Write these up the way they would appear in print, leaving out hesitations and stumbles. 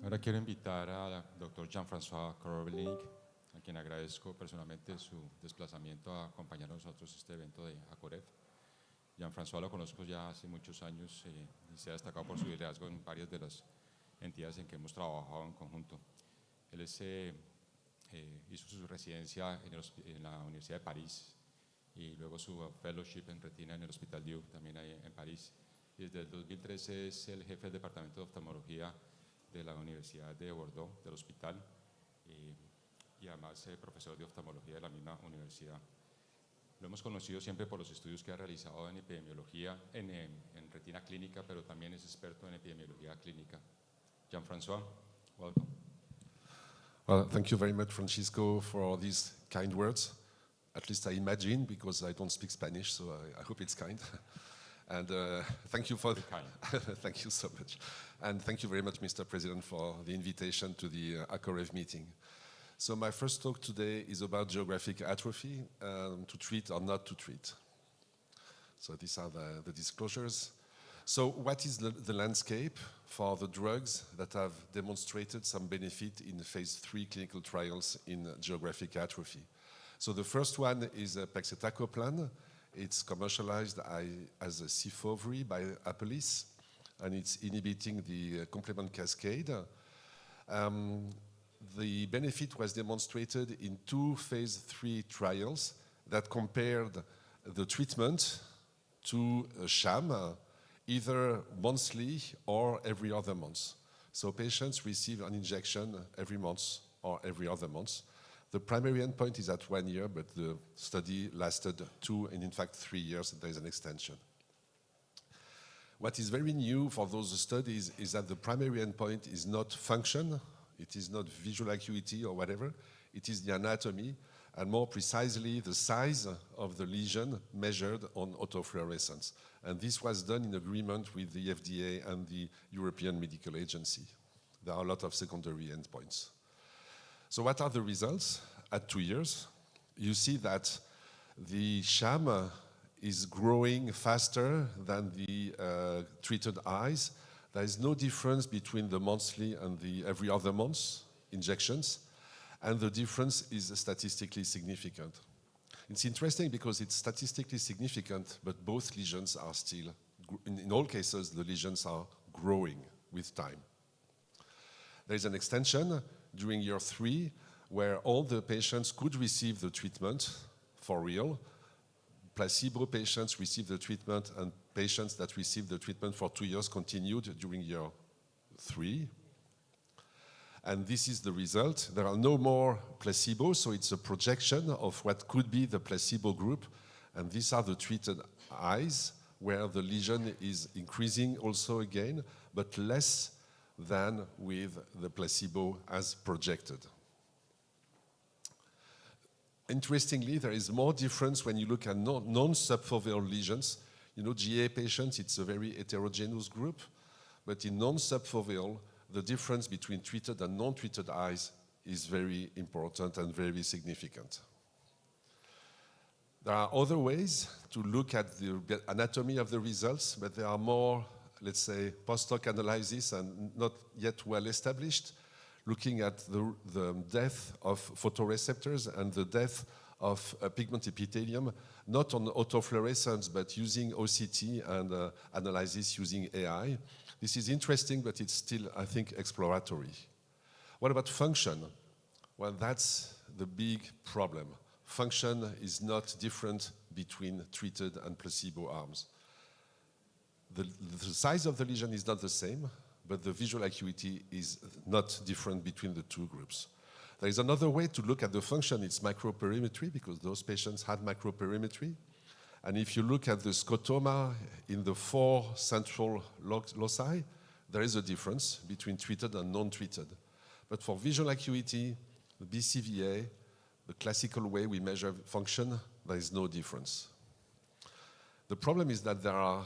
Ahora quiero invitar al doctor Jean-François Korobelnik, a quien agradezco personalmente su desplazamiento a acompañar a nosotros este evento de ACOREF. Jean-François lo conozco ya hace muchos años y se ha destacado por su liderazgo en varias de las entidades en que hemos trabajado en conjunto. Él hizo su residencia en la Universidad de París y luego su fellowship en retina en el Hospital Dieu, también ahí en París. Y desde el 2013 es el jefe del Departamento de Oftalmología de la Universidad de Bordeaux, del hospital, y además profesor de oftalmología de la misma universidad. Lo hemos conocido siempre por los estudios que ha realizado en epidemiología, en retina clínica, pero también es experto en epidemiología clínica. Jean-François, welcome. Well, thank you very much, Francisco, for these kind words. At least I imagine, because I don't speak Spanish, so I hope it's kind. And thank you for the thank you so much. And thank you very much, Mr. President, for the invitation to the ACOREF meeting. So my first talk today is about geographic atrophy, to treat or not to treat. So these are the disclosures. So what is the landscape for the drugs that have demonstrated some benefit in phase 3 clinical trials in geographic atrophy? So the first one is pegcetacoplan. It's commercialized as a Syfovre by Apellis, and it's inhibiting the complement cascade. The benefit was demonstrated in 2 phase 3 trials that compared the treatment to a sham, either monthly or every other month. So patients receive an injection every month or every other month. The primary endpoint is at 1 year, but the study lasted 2 and in fact 3 years. There is an extension. What is very new for those studies is that the primary endpoint is not function, it is not visual acuity or whatever, it is the anatomy, and more precisely the size of the lesion measured on autofluorescence. And this was done in agreement with the FDA and the European Medical Agency. There are a lot of secondary endpoints. So what are the results at 2 years? You see that the sham is growing faster than the treated eyes. There is no difference between the monthly and the every other month injections, and the difference is statistically significant. It's interesting because it's statistically significant, but both lesions are still, in all cases, the lesions are growing with time. There is an extension during year 3 where all the patients could receive the treatment for real. Placebo patients received the treatment, and patients that received the treatment for 2 years continued during year 3. And this is the result. There are no more placebos, so it's a projection of what could be the placebo group. And these are the treated eyes, where the lesion is increasing also again, but less than with the placebo as projected. Interestingly, there is more difference when you look at non-subfoveal lesions. You know, GA patients, it's a very heterogeneous group, but in non-subfoveal, the difference between treated and non-treated eyes is very important and very significant. There are other ways to look at the anatomy of the results, but they are more, let's say, post-hoc analysis and not yet well established, looking at the death of photoreceptors and the death of pigment epithelium, not on autofluorescence, but using OCT and analysis using AI. This is interesting, but it's still, I think, exploratory. What about function? Well, that's the big problem. Function is not different between treated and placebo arms. The size of the lesion is not the same, but the visual acuity is not different between the 2 groups. There is another way to look at the function, it's microperimetry, because those patients had microperimetry. And if you look at the scotoma in the 4 central loci, there is a difference between treated and non-treated. But for visual acuity, the BCVA, the classical way we measure function, there is no difference. The problem is that there are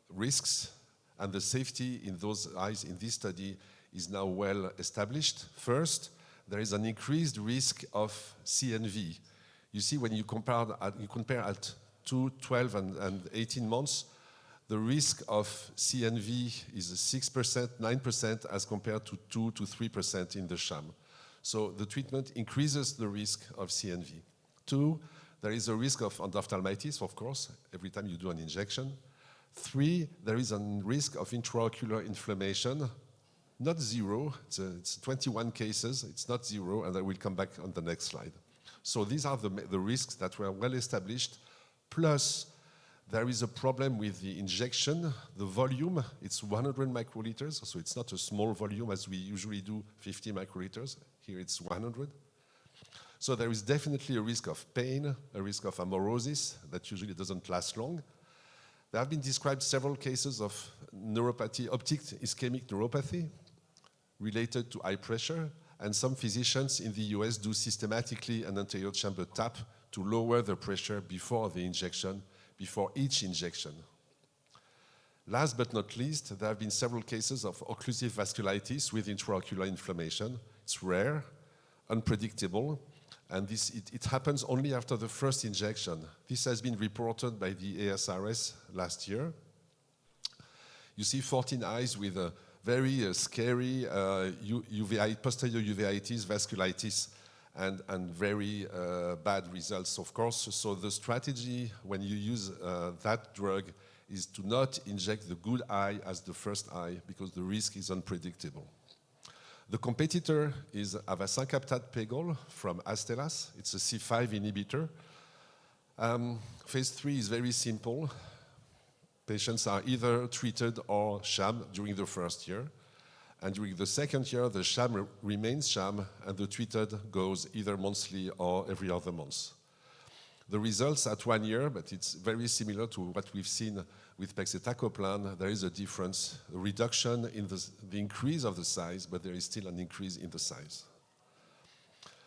risks, and the safety in those eyes in this study is now well established. First, there is an increased risk of CNV. You see, when you compare at 2, 12, and 18 months, the risk of CNV is 6%, 9% as compared to 2 to 3% in the sham. So the treatment increases the risk of CNV. 2, there is a risk of endophthalmitis, of course, every time you do an injection. 3, there is a risk of intraocular inflammation. Not zero, it's 21 cases, it's not zero, and I will come back on the next slide. So these are the risks that were well established, plus there is a problem with the injection, the volume, it's 100 microliters, so it's not a small volume as we usually do 50 microliters, here it's 100. So there is definitely a risk of pain, a risk of amaurosis that usually doesn't last long. There have been described several cases of neuropathy, optic ischemic neuropathy related to high pressure, and some physicians in the US do systematically an anterior chamber tap to lower the pressure before the injection, before each injection. Last but not least, there have been several cases of occlusive vasculitis with intraocular inflammation. It's rare, unpredictable, and it happens only after the first injection. This has been reported by the ASRS last year. You see 14 eyes with a very scary posterior uveitis, vasculitis, and very bad results, of course. So the strategy when you use that drug is to not inject the good eye as the first eye because the risk is unpredictable. The competitor is avacincaptad pegol from Astellas. It's a C5 inhibitor. Phase 3 is very simple. Patients are either treated or sham during the first year. And during the second year, the sham remains sham, and the treated goes either monthly or every other month. The results at 1 year, but it's very similar to what we've seen with pegcetacoplan. There is a difference, a reduction in the increase of the size, but there is still an increase in the size.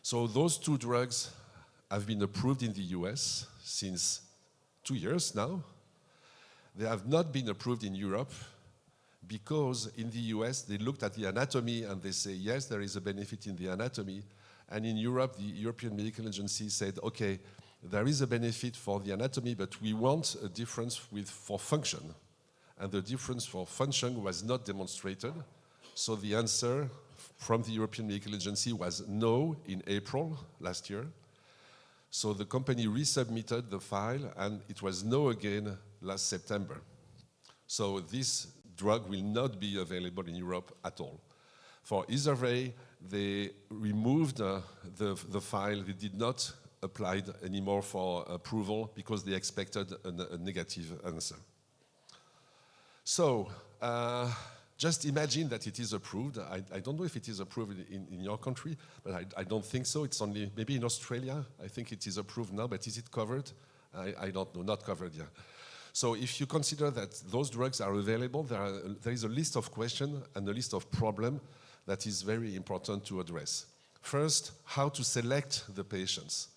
So those two drugs have been approved in the US since 2 years now. They have not been approved in Europe because in the US they looked at the anatomy and they say, yes, there is a benefit in the anatomy. And in Europe, the European Medical Agency said, okay, there is a benefit for the anatomy, but we want a difference for function. And the difference for function was not demonstrated. So the answer from the European Medical Agency was no in April last year. So the company resubmitted the file, and it was no again last September. So this drug will not be available in Europe at all. For Izervay, they removed the file. They did not apply it anymore for approval because they expected a negative answer. So just imagine that it is approved. I don't know if it is approved in your country, but I don't think so. It's only maybe in Australia. I think it is approved now, but is it covered? I don't know, not covered yet. So if you consider that those drugs are available, there is a list of questions and a list of problems that is very important to address. First, how to select the patients.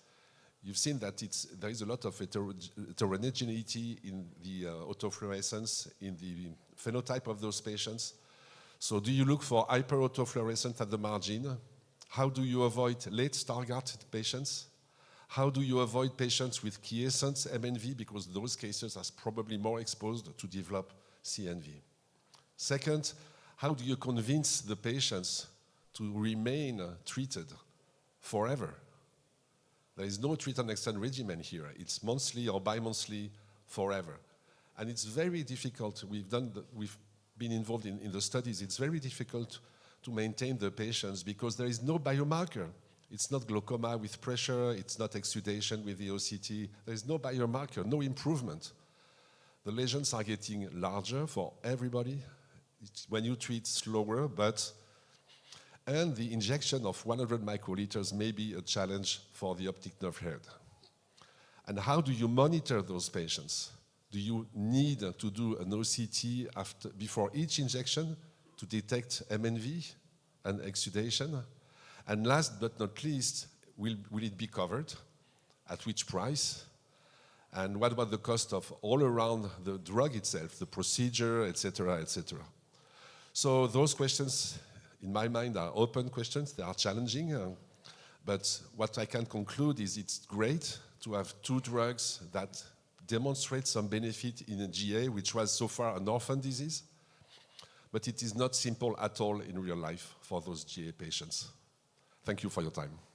You've seen that there is a lot of heterogeneity in the autofluorescence, in the phenotype of those patients. So do you look for hyperautofluorescence at the margin? How do you avoid late Stargardt patients? How do you avoid patients with quiescent MNV, because those cases are probably more exposed to develop CNV? Second, how do you convince the patients to remain treated forever? There is no treat and extend regimen here. It's monthly or bi-monthly forever. And it's very difficult. We've been involved in the studies. It's very difficult to maintain the patients because there is no biomarker. It's not glaucoma with pressure. It's not exudation with the OCT. There is no biomarker, no improvement. The lesions are getting larger for everybody. When you treat slower, and the injection of 100 microliters may be a challenge for the optic nerve head. And how do you monitor those patients? Do you need to do an OCT before each injection to detect MNV and exudation? And last but not least, will it be covered? At which price? And what about the cost of all around the drug itself, the procedure, et cetera, et cetera? So those questions, in my mind, are open questions. They are challenging. But what I can conclude is it's great to have two drugs that demonstrate some benefit in a GA, which was so far an orphan disease, but it is not simple at all in real life for those GA patients. Thank you for your time.